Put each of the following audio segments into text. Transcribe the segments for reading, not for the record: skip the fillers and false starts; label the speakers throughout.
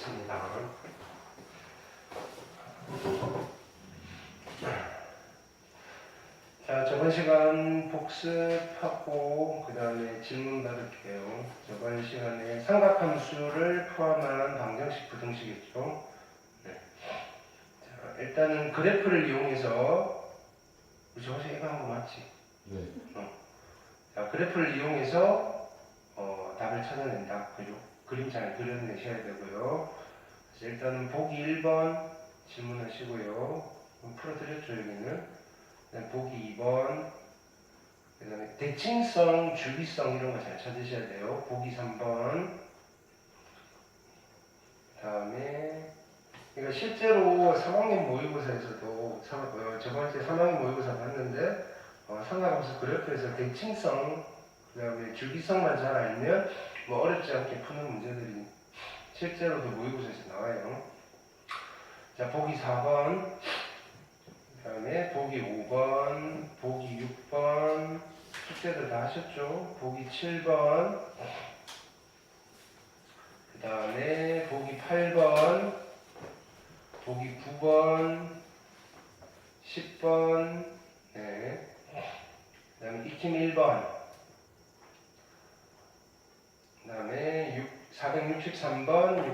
Speaker 1: 하겠습니다. 자, 저번 시간 복습하고 그 다음에 질문 받을게요. 저번 시간에 삼각함수를 포함한 방정식, 부등식이죠. 네. 자, 일단은 그래프를 이용해서 우리 저번 시간에 이거 한 거 맞지?
Speaker 2: 네.
Speaker 1: 자, 그래프를 이용해서 답을 찾아낸다. 그죠? 그림 잘 그려내셔야 되고요. 그래서 일단은 보기 1번 질문하시고요. 풀어드렸죠, 여기는. 보기 2번, 그 다음에 대칭성, 주기성 이런 거 잘 찾으셔야 돼요. 보기 3번, 그 다음에 그러니까 실제로 3학년 모의고사에서도 저번주에 3학년 모의고사 봤는데 삼각함수 그래프에서 대칭성, 그 다음에 주기성만 잘 알면 뭐 어렵지 않게 푸는 문제들이 실제로도 모의고사에서 나와요. 자, 보기 4번, 그 다음에 보기 5번, 보기 6번, 숙제들 다 하셨죠? 보기 7번, 그 다음에 보기 8번, 보기 9번, 10번, 네. 그 다음에 익힘 1번, 그 다음에 463번,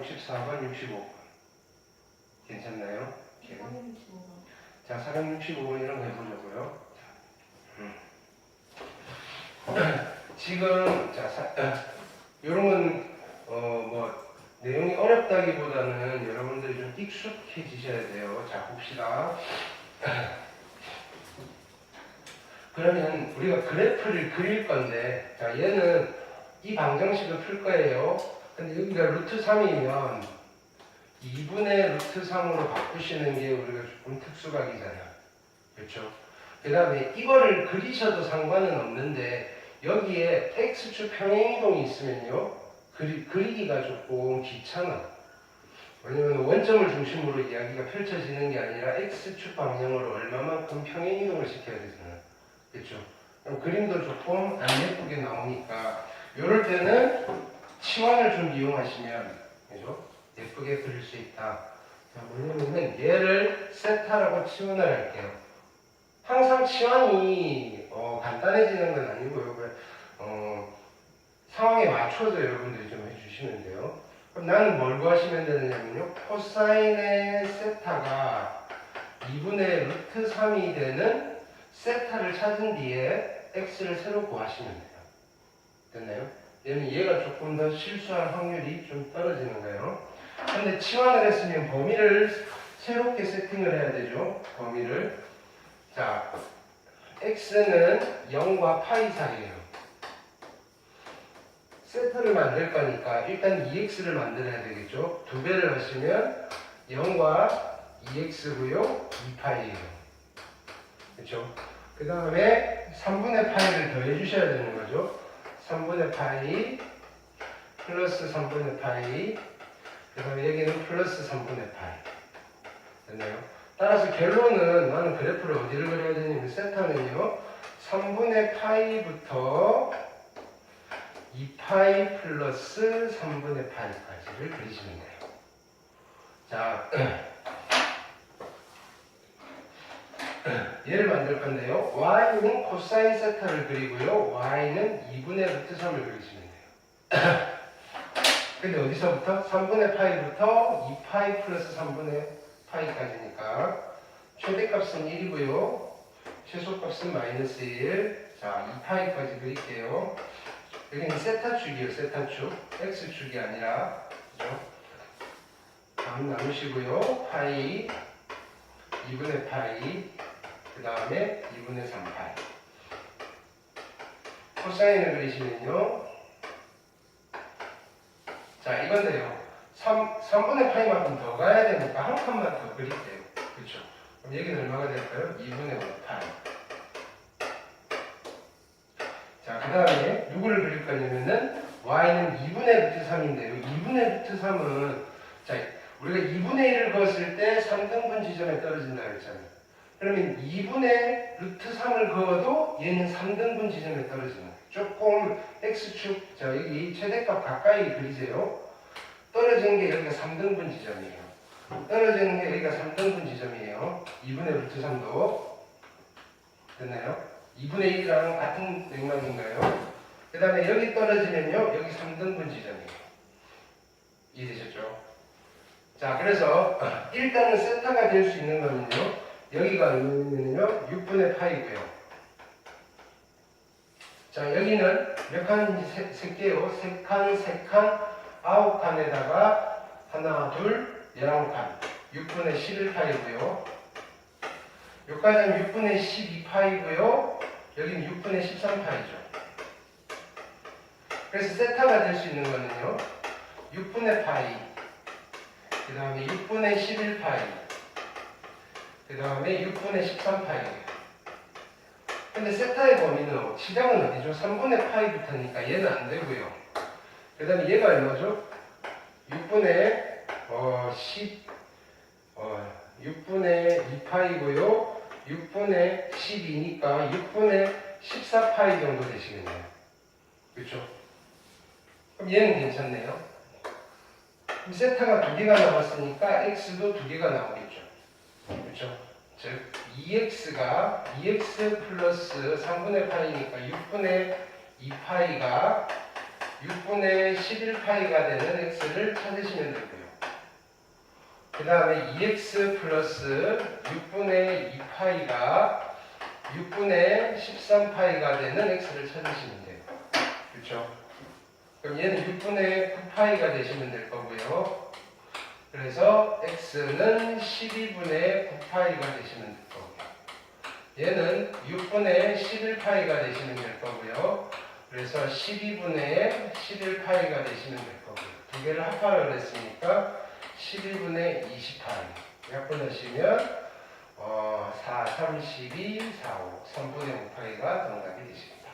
Speaker 1: 64번, 65번. 괜찮나요? 네. 자, 465번 이런 거 해보려고요. 지금, 요런 건, 내용이 어렵다기보다는 여러분들이 좀 익숙해지셔야 돼요. 자, 봅시다. 그러면 우리가 그래프를 그릴 건데, 자, 얘는 이 방정식을 풀 거예요. 근데 여기가 루트 3이면 2분의 루트 3으로 바꾸시는 게 우리가 조금 특수각이잖아요. 그렇죠? 그 다음에 이거를 그리셔도 상관은 없는데 여기에 x축 평행이동이 있으면요 그리기가 조금 귀찮아. 왜냐면 원점을 중심으로 이야기가 펼쳐지는 게 아니라 x축 방향으로 얼마만큼 평행이동을 시켜야 되잖아요. 그렇죠? 그럼 그림도 조금 안 예쁘게 나오니까 이럴 때는 치환을 좀 이용하시면 그죠? 예쁘게 그릴 수 있다. 자, 뭐냐면은 얘를 세타라고 치환을 할게요. 항상 치환이 간단해지는 건 아니고요. 상황에 맞춰서 여러분들이 좀 해주시면 돼요. 그럼 나는 뭘 구하시면 되느냐면요. 코사인의 세타가 2분의 루트 3이 되는 세타를 찾은 뒤에 x를 새로 구하시면 돼요. 됐나요? 얘가 조금 더 실수할 확률이 좀 떨어지는 거예요. 근데 치환을 했으면 범위를 새롭게 세팅을 해야 되죠. 범위를. 자, x는 0과 파이 사이에요. 세타를 만들 거니까 일단 2x를 만들어야 되겠죠. 2배를 하시면 0과 2x고요. 2파이예요. 그렇죠? 그 다음에 3분의 파이를 더해 주셔야 되는 거죠. 3분의 파이 플러스 3분의 파이, 그 다음에 여기는 플러스 3분의 파이. 됐나요? 따라서 결론은 나는 그래프를 어디를 그려야 되냐면 세타는요 3분의 파이부터 2파이 플러스 3분의 파이까지를 그리시면 돼요. 자, 얘를 만들 건데요. y는 코사인 세타를 그리고요. y는 2분의 루트 3을 그리시면 돼요. 근데 어디서부터? 3분의 파이부터 2파이 플러스 3분의 파이까지니까 최대값은 1이고요. 최소값은 마이너스 1. 자, 2파이까지 그릴게요. 여기는 세타축이에요. 세타축. x축이 아니라. 그죠? 다음 나누시고요. 파이 2분의 파이 그 다음에 2분의 3파이. 코사인을 그리시면요. 자, 이건데요. 3분의 파이만큼 더 가야 되니까 한 칸만 더 그릴게요. 그렇죠? 그럼 여기는 얼마가 될까요? 2분의 5파이. 자, 그 다음에 누구를 그릴 거냐면은 y는 2분의 루트 3인데요. 2분의 루트 3은 자, 우리가 2분의 1을 그었을 때 3등분 지점에 떨어진다 그랬잖아요. 그러면 2분의 루트 3을 그어도 얘는 3등분 지점에 떨어지는 거예요. 조금 x축, 자 여기 최대값 가까이 그리세요. 떨어진 게 여기가 3등분 지점이에요. 떨어지는 게 여기가 3등분 지점이에요. 2분의 루트 3도. 됐나요? 2분의 1이랑 같은 맥락인가요? 그 다음에 여기 떨어지면요. 여기 3등분 지점이에요. 이해되셨죠? 자, 그래서 일단은 세타가 될 수 있는 거는요. 여기가 얼마냐면요. 6분의 파이고요. 자, 여기는 몇 칸인지 세 개요. 3칸, 3칸, 9칸에다가 하나, 둘, 11칸. 6분의 11파이고요. 여기까지는 6분의 12파이고요. 여기는 6분의 13파이죠. 그래서 세타가 될 수 있는 거는요. 6분의 파이, 그 다음에 6분의 11파이, 그 다음에 6분의 13파이예요. 근데 세타의 범위는 시작은 어디죠? 3분의 파이부터니까 얘는 안 되고요. 그 다음에 얘가 얼마죠? 6분의 6분의 2파이고요. 6분의 12니까 6분의 14파이 정도 되시겠네요. 그렇죠? 그럼 얘는 괜찮네요. 그럼 세타가 2개가 나왔으니까 x도 2개가 나오겠죠. 그렇죠? 즉 2x가 2x 플러스 3분의 파이니까 6분의 2파이가 6분의 11파이가 되는 x를 찾으시면 되고요. 그 다음에 2x 플러스 6분의 2파이가 6분의 13파이가 되는 x를 찾으시면 돼요. 그렇죠? 그럼 얘는 6분의 9파이가 되시면 될 거고요. 그래서 x는 12분의 9파이가 되시면 될 거고요. 얘는 6분의 11파이가 되시면 될 거고요. 그래서 12분의 11파이가 되시면 될 거고요. 두 개를 합하라고 했으니까 12분의 20파이. 약분하시면 4, 3, 12, 4, 5, 3분의 5파이가 정답이 되십니다.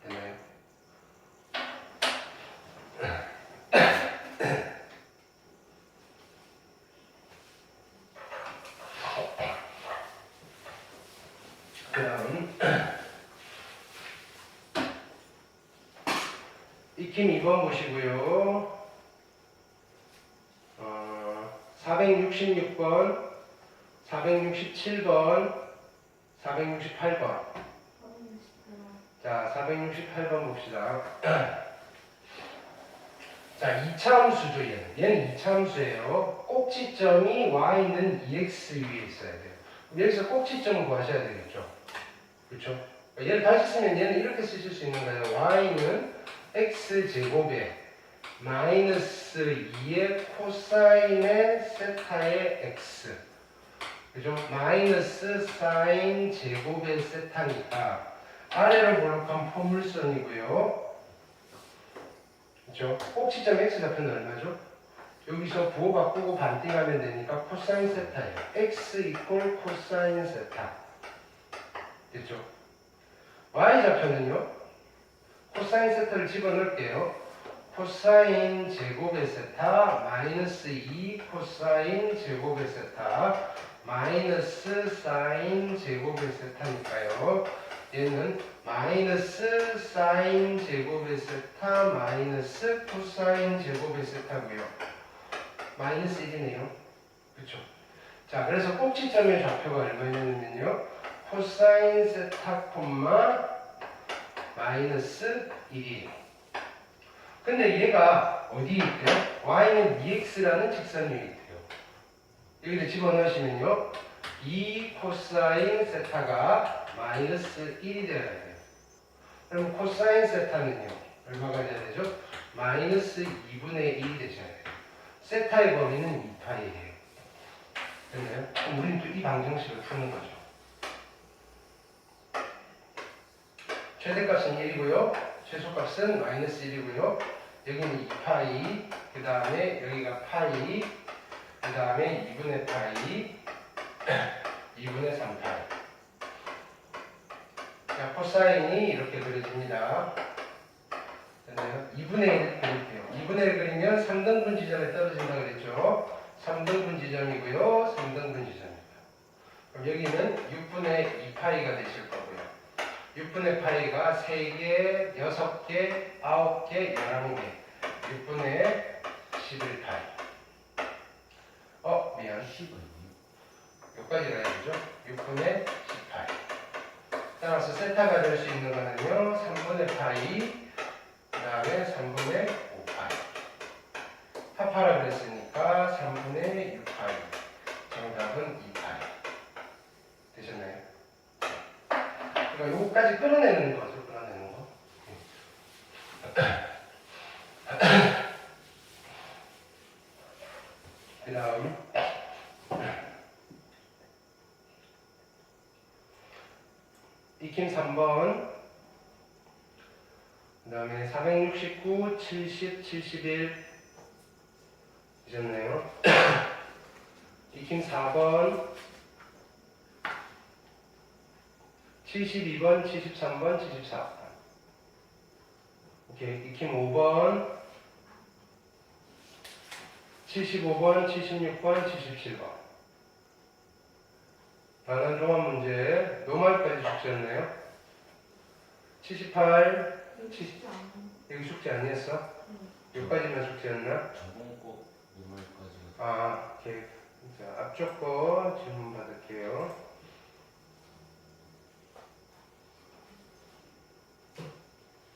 Speaker 1: 됐나요? 그 다음 익힘 2번 보시고요. 466번, 467번, 468번. 자, 468번 봅시다. 자, 2차 함수죠, 얘는 2차 함수예요. 꼭지점이 y는 2x 위에 있어야 돼요. 그럼 여기서 꼭지점을 구하셔야 되겠죠. 그렇죠? 얘를 다시 쓰면 얘는 이렇게 쓰실 수 있는 거예요. y는 x제곱에 마이너스 2의 코사인의 세타의 x. 그죠? 마이너스 사인 제곱의 세타니까 아래로 볼록한 포물선이고요. 그죠? 꼭지점 x좌표는 얼마죠? 여기서 부호 바꾸고 반띵하면 되니까 코사인 세타예요. x 이퀄 코사인 세타. 됐죠? y좌표는요. 코사인 세타를 집어넣을게요. 코사인 제곱의 세타 마이너스 2 코사인 제곱의 세타 마이너스 사인 제곱의 세타니까요. 얘는 마이너스 사인 제곱의 세타 마이너스 코사인 제곱의 세타고요. 마이너스 1이네요. 그렇죠? 자, 그래서 꼭지점의 좌표가 얼마냐면요. 코사인 세타 콤마 마이너스 1이에요. 근데 얘가 어디에 있대요? y는 2x라는 직선 위에 있대요. 여기를 집어넣으시면요. 2 코사인 세타가 마이너스 1이 되어야 돼요. 그럼 코사인 세타는요. 얼마가 돼야 되죠? 마이너스 2분의 1이 되셔야 돼요. 세타의 범위는 2파이예요. 됐나요? 그럼 우리는 또 이 방정식을 푸는 거죠. 최대값은 1이고요. 최소값은 마이너스 1이고요. 여기는 2파이, 그 다음에 여기가 파이, 그 다음에 2분의 파이, 2분의 3파이. 자, 코사인이 이렇게 그려집니다. 됐나요? 2분의 1을 그릴게요. 2분의 1을 그리면 3등분 지점에 떨어진다고 그랬죠. 3등분 지점이고요. 3등분 지점입니다. 그럼 여기는 6분의 2파이가 되실 거고요. 6분의 파이가 3개, 6개, 9개, 11개. 6분의 11파이. 미안.
Speaker 2: 10은
Speaker 1: 여기까지 가야 되죠? 6분의 10파이. 따라서 세타가 될 수 있는 거는요, 3분의 파이, 그 다음에 3분의 5파이. 파파라 그랬으니까 3분의 6파이. 정답은 2파이. 되셨나요? 그러니까 요거까지 끌어내는 거죠, 끌어내는 거. 그 다음, 익힘 3번, 그 다음에 469, 70, 71 되셨네요. 익힘 4번, 72번, 73번, 74번. 오케이, 익힘 5번, 75번, 76번, 77번. 단원 종합 문제, 노말까지 숙제였네요. 78, 70, 여기 숙제 아니었어? 여기까지만 숙제였나?
Speaker 2: 전공고 이말까지.
Speaker 1: 오케이. 자, 앞쪽 거 질문 받을게요.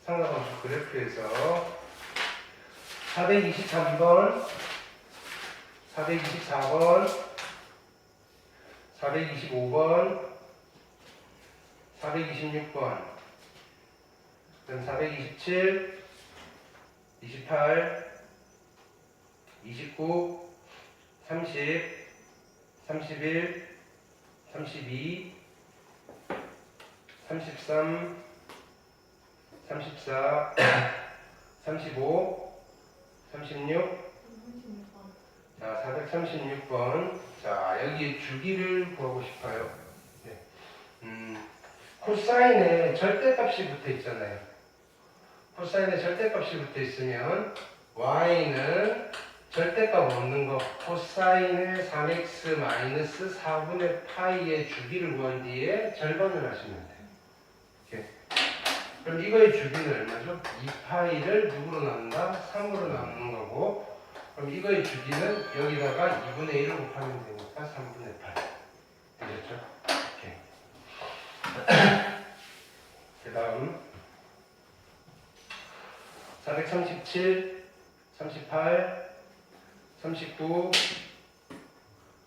Speaker 1: 상가방식 그래프에서 423번, 424번, 425번, 426번, 그럼 427, 28, 29, 30, 31, 32, 33, 34, 35, 36, 자, 436번. 자, 여기 주기를 구하고 싶어요. 네. 코사인에 절대값이 붙어 있잖아요. 코사인에 절대값이 붙어 있으면 y는 절대값 없는 거 코사인의 3x 마이너스 4분의 파이의 주기를 구한 뒤에 절반을 하시면 돼요. 이렇게. 그럼 이거의 주기는 얼마죠? 2파이를 누구로 나눈다? 3으로 나누는 거고, 그럼 이거의 주기는 여기다가 2분의 1을 곱하면 되니까 3분의 8 되겠죠? 이렇게. 그 다음 437, 38, 39,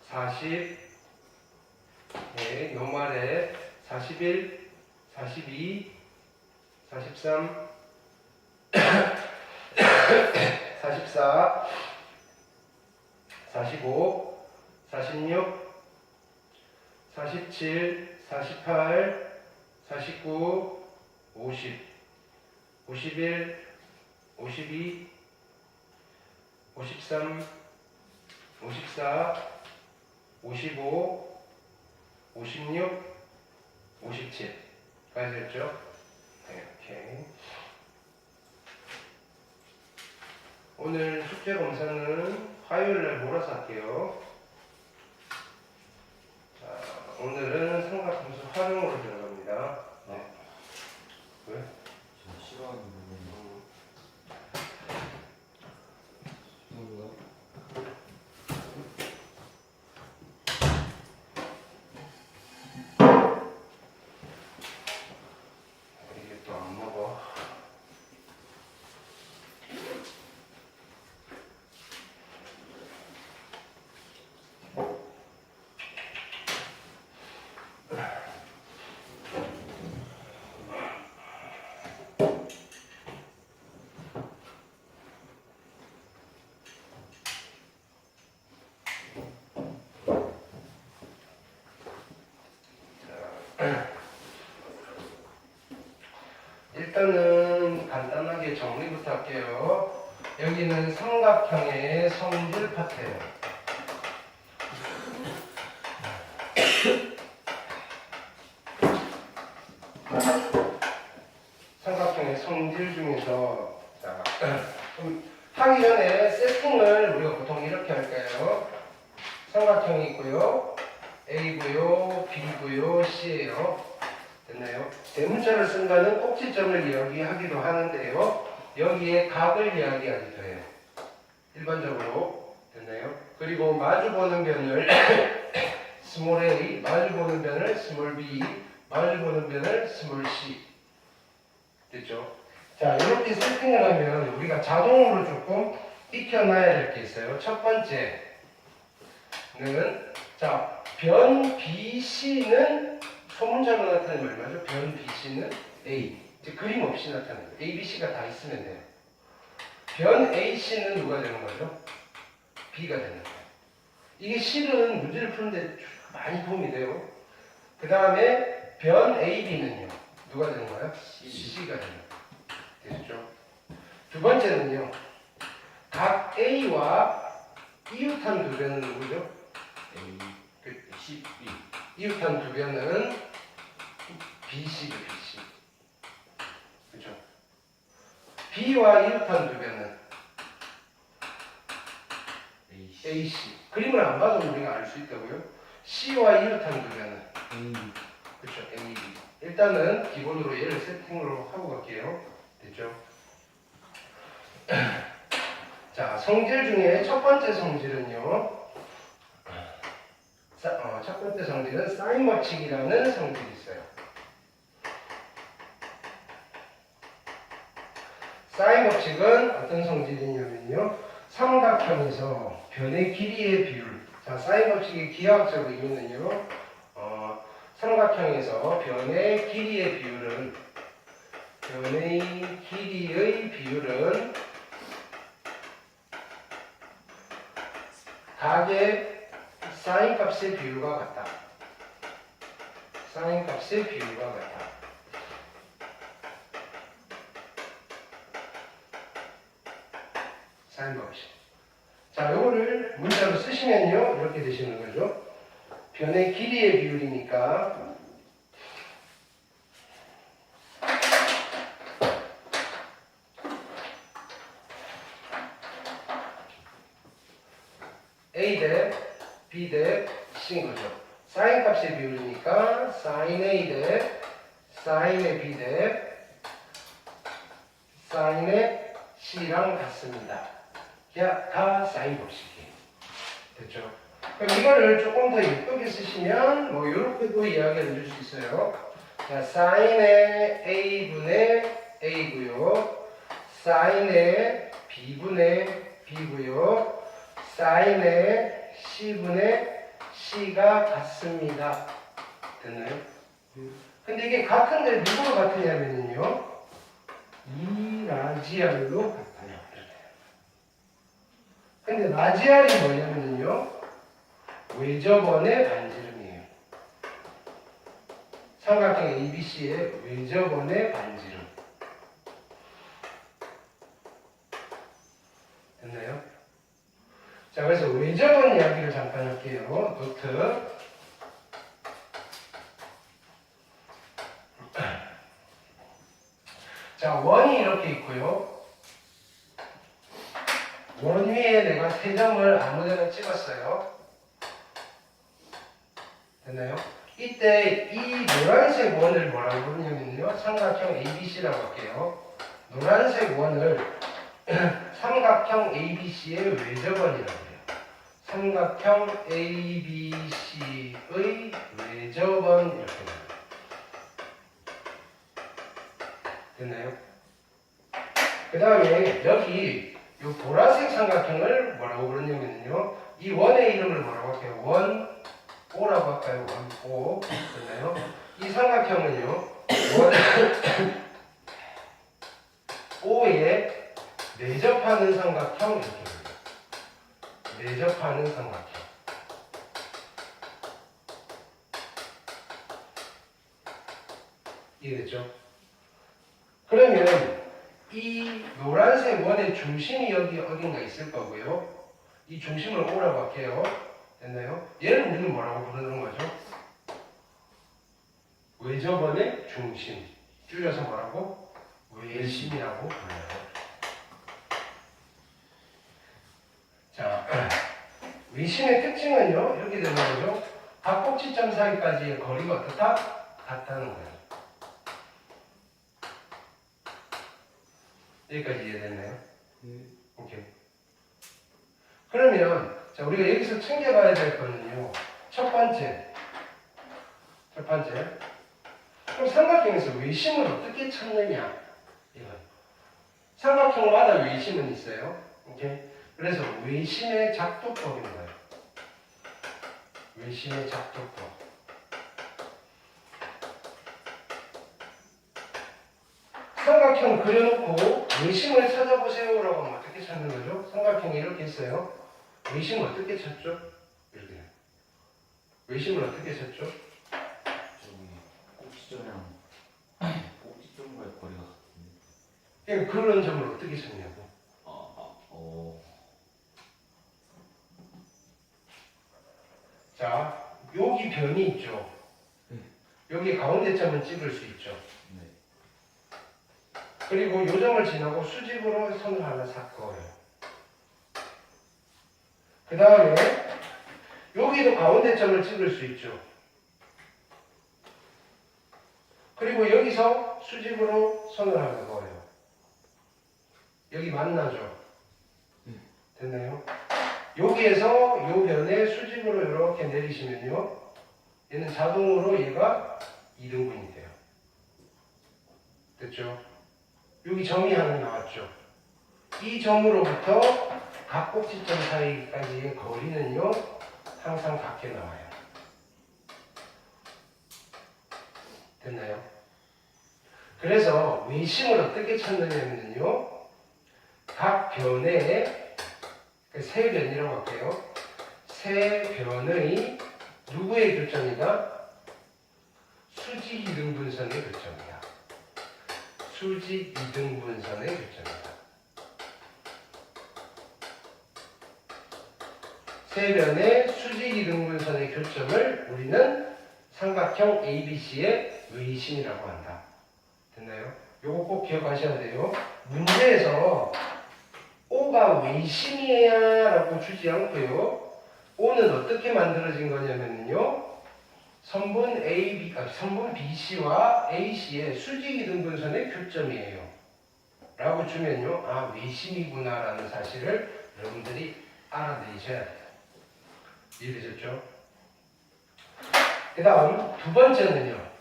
Speaker 1: 40, 네, 노말에 41, 42, 43, 44, 45, 46, 47, 48, 49, 50, 51, 52, 53, 54, 55, 56, 57까지 했죠? 이렇게. 오늘 숙제 검사는 화요일날 몰아서 할게요. 자, 오늘은 삼각함수 활용으로 들어갑니다. 네. 왜?
Speaker 2: 제가 싫어하는 부분이 뭔가?
Speaker 1: 이게 또 안 먹어. 일단은 간단하게 정리부터 할게요. 여기는 삼각형의 성질 파트예요. 삼각형의 성질 중에서 자, 하기 전에 세팅을 우리가 보통 이렇게 할까요? 삼각형이 있고요. A고요, B고요, C예요. 됐나요? 대문자를 쓴다는 꼭지점을 이야기하기도 하는데요. 여기에 각을 이야기하기도 해요. 일반적으로 됐나요? 그리고 마주보는 변을 스몰 a, 마주보는 변을 스몰 b, 마주보는 변을 스몰 c 됐죠? 자, 이렇게 세팅을 하면 우리가 자동으로 조금 익혀놔야 될 게 있어요. 첫 번째는 자, 변 BC는 소문자로 나타내면 얼마죠? 변 BC는 A. 이제 그림 없이 나타내요. A, B, C가 다 있으면 돼요. 변 AC는 누가 되는 거죠? B가 되는 거예요. 이게 실은 문제를 푸는데 많이 도움이 돼요. 그 다음에 변 AB는요. 누가 되는 거예요? C가 되는 거예요. 됐죠? 두 번째는요. 각 A와 이웃한 두 변은 누구죠?
Speaker 2: A, C, B.
Speaker 1: 이웃한 두 변은 BC죠, BC. 그죠? B와 이웃한 두 변은
Speaker 2: A, C.
Speaker 1: AC. 그림을 안 봐도 우리가 알 수 있다고요? C와 이웃한 두 변은
Speaker 2: A,
Speaker 1: 그렇죠, AB. 일단은 기본으로 얘를 세팅으로 하고 갈게요. 됐죠? 자, 성질 중에 첫 번째 성질은요. 첫 번째 성질은 사인 법칙이라는 성질이 있어요. 사인 법칙은 어떤 성질이냐면요. 삼각형에서 변의 길이의 비율. 자, 사인 법칙의 기하학적 의미는요. 삼각형에서 변의 길이의 비율은 각의 사인 값의 비율과 같다. 사인 값의 비율과 같다. 사인 법칙. 자, 요거를 문자로 쓰시면요. 이렇게 되시는 거죠. 변의 길이의 비율이니까 A 대 B 대 C인 거죠. 사인 값의 비율이니까 사인 A 대 사인의 B 대 사인의 C랑 같습니다. 다 사인 법칙이에요. 됐죠? 그럼 이거를 조금 더 예쁘게 쓰시면 뭐 이렇게도 이야기를 해줄 수 있어요. 자, 사인의 A분의 A고요. 사인의 B분의 B고요. 사인의 C분의 C가 같습니다. 됐나요? 근데 이게 같은데 누구로 같으냐면요. 이 라지알로 같아요. 근데 라지알이 뭐냐면요. 외접원의 반지름이에요. 삼각형 ABC의 외접원의 반지름. 됐나요? 자, 그래서 외접원 이야기를 잠깐 할게요. 노트. 자, 원이 이렇게 있고요. 원 위에 내가 세 점을 아무데나 찍었어요. 됐나요? 이때 이 노란색 원을 뭐라고 부르냐면요. 삼각형 ABC라고 할게요. 노란색 원을 삼각형 ABC의 외접원이라고 해요. 삼각형 ABC의 외접원 이렇게 돼요. 됐나요? 그 다음에 여기 이 보라색 삼각형을 뭐라고 부르냐면요. 이 원의 이름을 뭐라고 할게요? 원 O라고 할까요? 원 O. 됐나요? 이 삼각형은요. 원 O에 내접하는 삼각형 이렇게 불러요. 내접하는 삼각형. 이해됐죠? 그러면 이 노란색 원의 중심이 여기 어딘가 있을 거고요. 이 중심을 O라고 할게요. 됐나요? 얘를 우리는 뭐라고 부르는 거죠? 외접원의 중심. 줄여서 뭐라고? 외심이라고 불러요. 자, 외심의 특징은요. 이렇게 되는 거죠. 각 꼭지점 사이까지의 거리가 어떻다? 같다는 거예요. 여기까지 이해됐나요? 오케이. 그러면 자 우리가 여기서 챙겨봐야 될 거는요. 첫 번째. 그럼 삼각형에서 외심을 어떻게 찾느냐? 이건 삼각형마다 외심은 있어요. 오케이? 그래서 외심의 작도법인 거예요. 외심의 작도법. 삼각형 그려놓고 외심을 찾아보세요라고 하면 어떻게 찾는 거죠? 삼각형이 이렇게 있어요. 외심을 어떻게 찾죠? 이렇게. 외심을 어떻게 찾죠?
Speaker 2: 저기 꼭지점이랑 꼭지점과의 거리가 같은데.
Speaker 1: 그러니까 그런 점을 어떻게 찾냐고. 자, 여기 변이 있죠. 여기 가운데 점은 찍을 수 있죠.
Speaker 2: 네.
Speaker 1: 그리고 요 점을 지나고 수직으로 선을 하나 삭어요. 그 다음에 여기도 가운데 점을 찍을 수 있죠. 그리고 여기서 수직으로 선을 하나 그어요. 여기 만나죠. 됐나요? 여기에서 요 변에 수직으로 이렇게 내리시면요. 얘는 자동으로 얘가 2등분이 돼요. 됐죠? 여기 점이 하나 나왔죠. 이 점으로부터 각 꼭지점 사이까지의 거리는요. 항상 같게 나와요. 됐나요? 그래서 외심을 어떻게 찾느냐면요. 각 변에 세 변이라고 할게요. 세 변의 누구의 교점이다? 수직 이등분선의 교점이다. 수직 이등분선의 교점이다. 세 변의 수직 이등분선의 교점을 우리는 삼각형 ABC의 외심이라고 한다. 됐나요? 요거 꼭 기억하셔야 돼요. 문제에서 O가 외심이야 라고 주지 않고요. O는 어떻게 만들어진 거냐면요. 선분 BC와 AC의 수직이등분선의 교점이에요. 라고 주면요. 아, 외심이구나 라는 사실을 여러분들이 알아내셔야 돼요. 이해되셨죠? 그 다음 두 번째는요.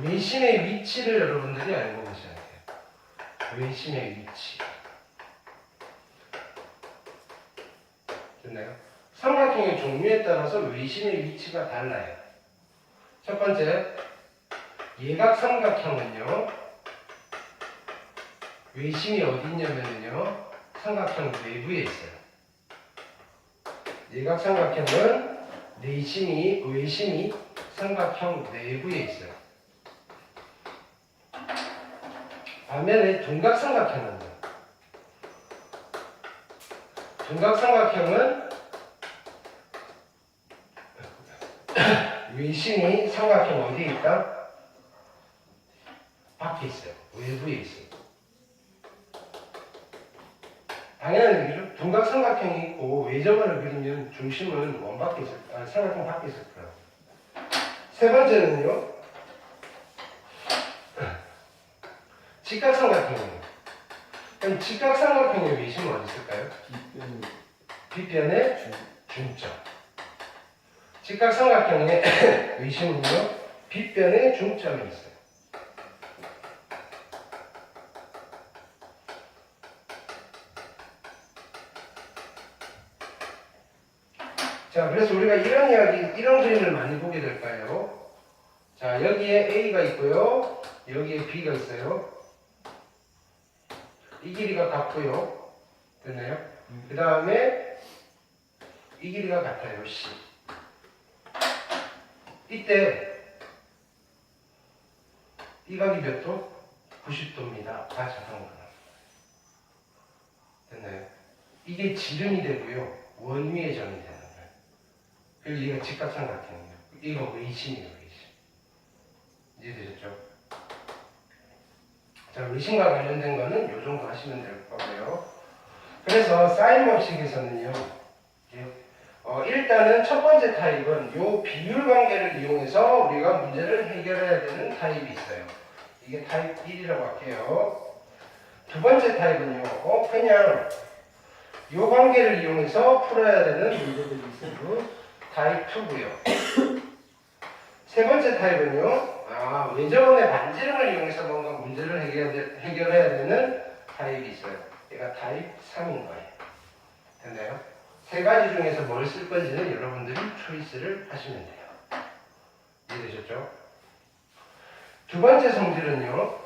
Speaker 1: 외심의 위치를 여러분들이 알고 계셔야 돼요. 외심의 위치. 됐나요? 삼각형의 종류에 따라서 외심의 위치가 달라요. 첫 번째, 예각삼각형은요. 외심이 어디 있냐면요. 삼각형 내부에 있어요. 예각삼각형은 외심이 삼각형 내부에 있어요. 반면에 둔각삼각형은 외심이 삼각형 어디에 있다? 밖에 있어요. 외부에 있어요. 당연한 얘기죠. 둔각삼각형이 있고 외점을 그리면 중심은 삼각형 밖에 있을 거예요. 세 번째는요. 직각삼각형이에요. 그럼 직각삼각형의 외심은 어디 있을까요? 빗변의 중점. 직각삼각형의 외심은요. 빗변의 중점에 있어요. 자, 그래서 우리가 이런 그림을 많이 보게 될까요? 자, 여기에 A가 있고요. 여기에 B가 있어요. 이 길이가 같고요. 됐나요? 그 다음에 이 길이가 같아요. C. 이때 이 각이 몇 도? 90도입니다. 다 자동으로. 됐나요? 이게 지름이 되고요. 원위의 점이 되는 거예요. 그리고 얘가 직각삼각형이에요. 이거 외심이에요. 이해되셨죠? 자, 외심과 관련된 거는 이 정도 하시면 될 거고요. 그래서 사인 법칙에서는요. 일단은 첫 번째 타입은 이 비율 관계를 이용해서 우리가 문제를 해결해야 되는 타입이 있어요. 이게 타입 1이라고 할게요. 두 번째 타입은요. 그냥 이 관계를 이용해서 풀어야 되는 문제들이 있어요. 타입 2고요. 세 번째 타입은요. 외접원의 반지름을 이용해서 뭔가 문제를 해결해야 되는 타입이 있어요. 얘가 타입 3인 거예요. 됐나요? 세 가지 중에서 뭘 쓸 건지는 여러분들이 초이스를 하시면 돼요. 이해되셨죠? 두 번째 성질은요.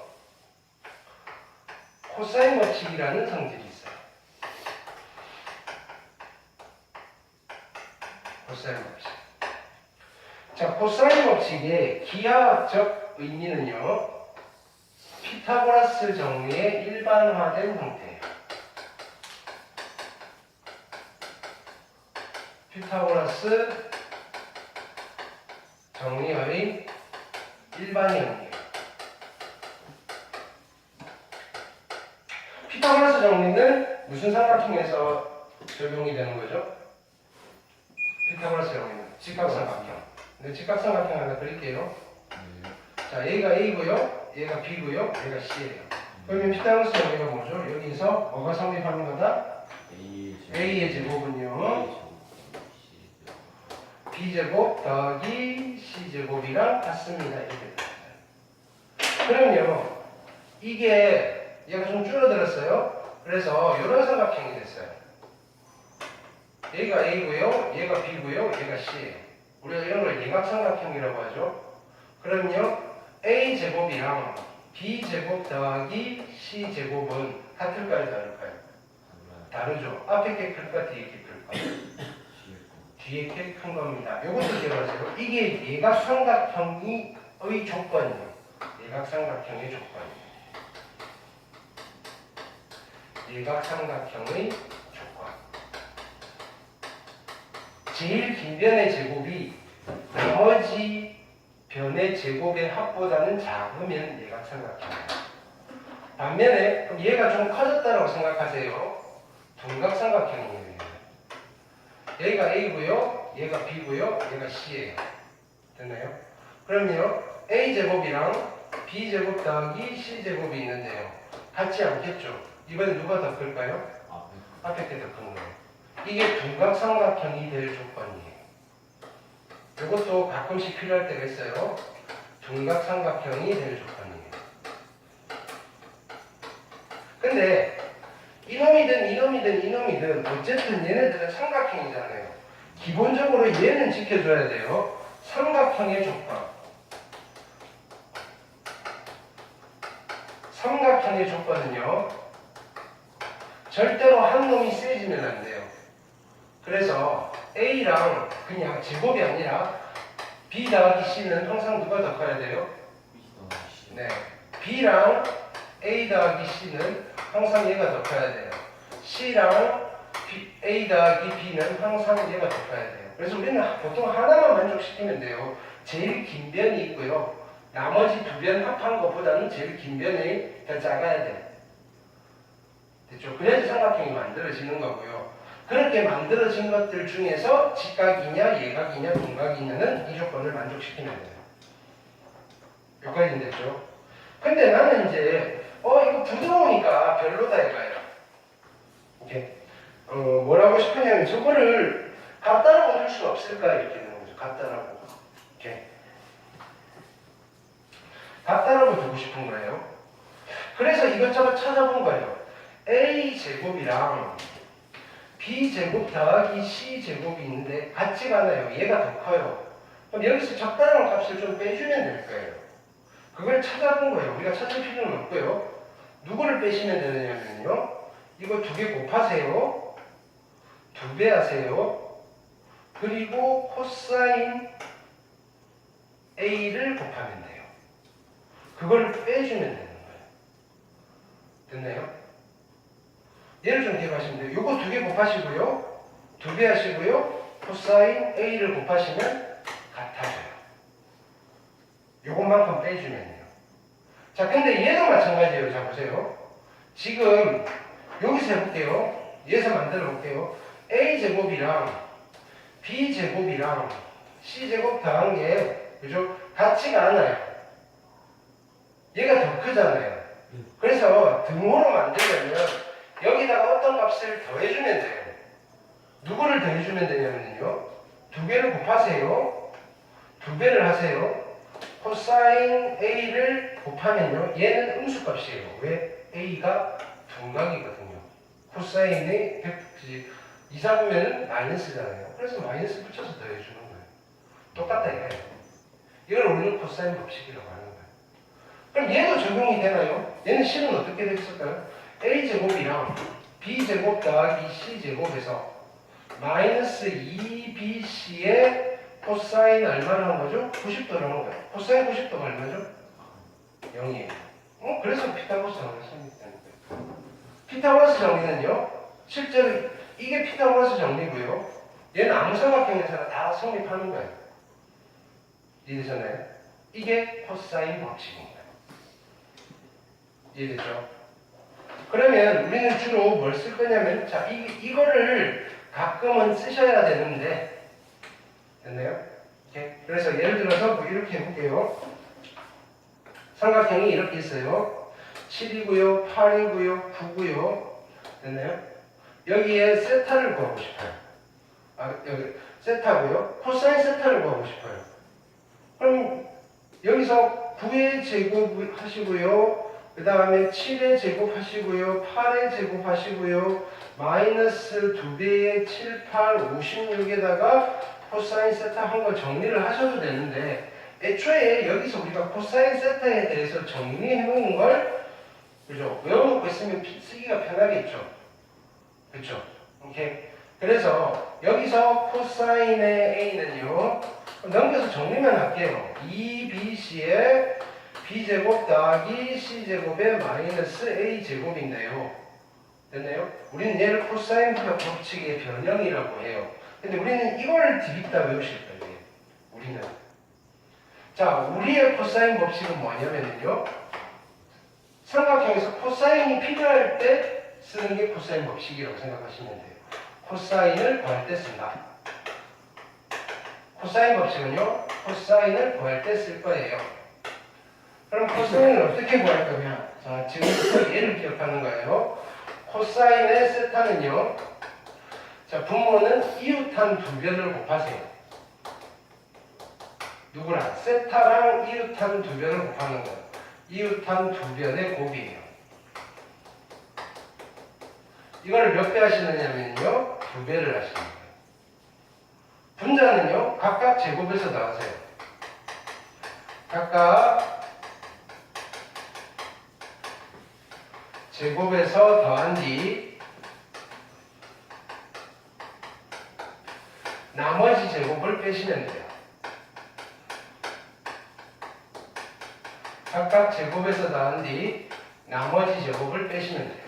Speaker 1: 코사인 법칙이라는 성질이 있어요. 코사인 법칙. 자, 코사인 법칙의 기하학적 의미는요. 피타고라스 정리의 일반화된 형태예요. 피타고라스 정리의 일반형이에요. 피타고라스 정리는 무슨 삼각형에서 적용이 되는 거죠? 피타고라스 정리는 직각삼각형. 근데 직각삼각형 하나 그릴게요.
Speaker 2: 네.
Speaker 1: 자, 얘가 A고요, 얘가 B고요, 얘가 C예요. 그러면 피타고라스 정리가 뭐죠? 여기서 뭐가 성립하는 거다? A의 제곱은요. B제곱 더하기 C제곱이랑 같습니다. 이렇게 됩니다. 그럼요. 이게 얘가 좀 줄어들었어요. 그래서 이런 삼각형이 됐어요. 얘가 A고요, 얘가 B고요, 얘가 C예요. 우리가 이런 걸 예각삼각형이라고 하죠. 그럼요. A제곱이랑 B제곱 더하기 C제곱은 같을까요, 다를까요? 다르죠. 앞에 게 클까, 뒤에 게 클까? 뒤에 게 큰 겁니다. 요것도 기억하세요. 이게 예각삼각형의 조건이에요. 예각삼각형의 조건이에요. 예각삼각형의 조건. 제일 긴 변의 제곱이 나머지 변의 제곱의 합보다는 작으면 예각삼각형이에요. 반면에 그럼 얘가 좀 커졌다고 생각하세요. 둔각삼각형이에요. 얘가 A고요, 얘가 B고요, 얘가 C예요. 됐나요? 그럼요, A제곱이랑 B제곱 더하기 C제곱이 있는데요. 같지 않겠죠? 이번에 누가 더 클까요? 앞에 게 더 큰 거예요. 이게 둔각삼각형이 될 조건이에요. 이것도 가끔씩 필요할 때가 있어요. 둔각삼각형이 될 조건이에요. 근데 이놈이든 어쨌든 얘네들은 삼각형이잖아요. 기본적으로 얘는 지켜줘야 돼요. 삼각형의 조건. 삼각형의 조건은요. 절대로 한 놈이 세지면 안 돼요. 그래서 A랑 그냥 제곱이 아니라 B 더하기 C는 항상 누가 더 커야 돼요? 네. B랑 A 더하기 C는 항상 얘가 더 커야 돼요. C랑 A 더하기 B는 항상 얘가 더 커야 돼요. 그래서 우리는 보통 하나만 만족시키면 돼요. 제일 긴 변이 있고요. 나머지 두 변 합한 것보다는 제일 긴 변이 더 작아야 돼요. 됐죠? 그래야지 삼각형이 만들어지는 거고요. 그렇게 만들어진 것들 중에서 직각이냐, 예각이냐, 둔각이냐는 이 조건을 만족시키면 돼요. 여기까지 됐죠? 근데 나는 이제 이거 부드러우니까 별로다 이거예요. 이렇게 뭐라고 싶으냐면 저거를 같다라고 할 수는 없을까 이렇게 되는 거죠. 같다라고 이렇게 같다라고 두고 싶은 거예요. 그래서 이것저것 찾아본 거예요. A 제곱이랑 B 제곱 더하기 C 제곱이 있는데 같지가 않아요. 얘가 더 커요. 그럼 여기서 적당한 값을 좀 빼주면 될 거예요. 그걸 찾아본 거예요. 우리가 찾을 필요는 없고요. 누구를 빼시면 되느냐면요. 이거 두 개 곱하세요. 2배 하세요. 그리고 코사인 A를 곱하면 돼요. 그걸 빼주면 되는 거예요. 됐나요? 얘를 좀 기억하시면 돼요. 요거 2개 곱하시고요. 2배 하시고요. 코사인 A를 곱하시면 같아져요. 요것만큼 빼주면 돼요. 자, 근데 얘도 마찬가지예요. 자, 보세요. 지금 여기서 해볼게요. 얘에서 만들어 볼게요. A제곱이랑 B제곱이랑 C제곱 더한 게 그죠? 같지가 않아요. 얘가 더 크잖아요. 그래서 등호로 만들려면 여기다가 어떤 값을 더해주면 돼요. 누구를 더해주면 되냐면요. 두 개를 곱하세요. 두 배를 하세요. 코사인 A를 곱하면요. 얘는 음수값이에요. 왜? A가 둔각이거든요. 코사인이 2사 보면 마이너스잖아요. 그래서 마이너스 붙여서 더해주는 거예요. 똑같다 이거예요. 이걸 우리는 코사인 법칙이라고 하는 거예요. 그럼 얘도 적용이 되나요? 얘는 실은 어떻게 되겠을까요? A제곱이랑 B제곱 더하기 C제곱에서 마이너스 2BC의 코사인 얼마라는 거죠? 90도라는 거예요. 코사인 90도가 얼마죠? 0이에요. 그래서 피타고라스 정리 생겼다는 거예요. 피타고라스 정리는요, 실제로 이게 피타고라스 정리고요. 얘는 아무 삼각형에서나 다 성립하는 거예요. 이해되셨나요? 이게 코사인 법칙입니다. 이해되죠? 그러면 우리는 주로 뭘 쓸 거냐면, 자, 이거를 가끔은 쓰셔야 되는데, 됐나요? 이렇게. 그래서 예를 들어서 뭐 이렇게 해볼게요. 삼각형이 이렇게 있어요. 7이고요, 8이고요, 9고요. 됐나요? 여기에 세타를 구하고 싶어요. 여기 세타고요. 코사인 세타를 구하고 싶어요. 그럼 여기서 9의 제곱 하시고요. 그 다음에 7의 제곱 하시고요. 8의 제곱 하시고요. 마이너스 2배의 7, 8, 56에다가 코사인 세타 한 걸 정리를 하셔도 되는데, 애초에 여기서 우리가 코사인 세타에 대해서 정리해 놓은 걸, 그죠? 외워놓고 있으면 쓰기가 편하겠죠? 그쵸? 오케이. 그래서 여기서 코사인의 A는요, 넘겨서 정리만 할게요. 2BC의 B제곱 더하기 C제곱의 마이너스 A제곱인데요. 됐나요? 우리는 얘를 코사인 법칙의 변형이라고 해요. 근데 우리는 이걸 디립다 외우실 거예요. 우리는. 자, 우리의 코사인 법칙은 뭐냐면요. 삼각형에서 코사인이 필요할 때 쓰는 게 코사인 법칙이라고 생각하시면 돼요. 코사인을 구할 때 쓴다. 코사인 법칙은요, 코사인을 구할 때 쓸 거예요. 그럼 코사인을 어떻게 구할 거냐? 자, 지금부터 얘를 기억하는 거예요. 코사인의 세타는요, 자, 분모는 이웃한 두 변을 곱하세요. 누구랑? 세타랑 이웃한 두 변을 곱하는 거예요. 이웃한 두 변의 곱이에요. 이거를 몇 배 하시느냐면요, 두 배를 하시는 거예요. 분자는요, 각각 제곱에서 나오세요. 각각 제곱에서 더한 뒤 나머지 제곱을 빼시면 돼요. 각각 제곱에서 더한 뒤 나머지 제곱을 빼시면 돼요.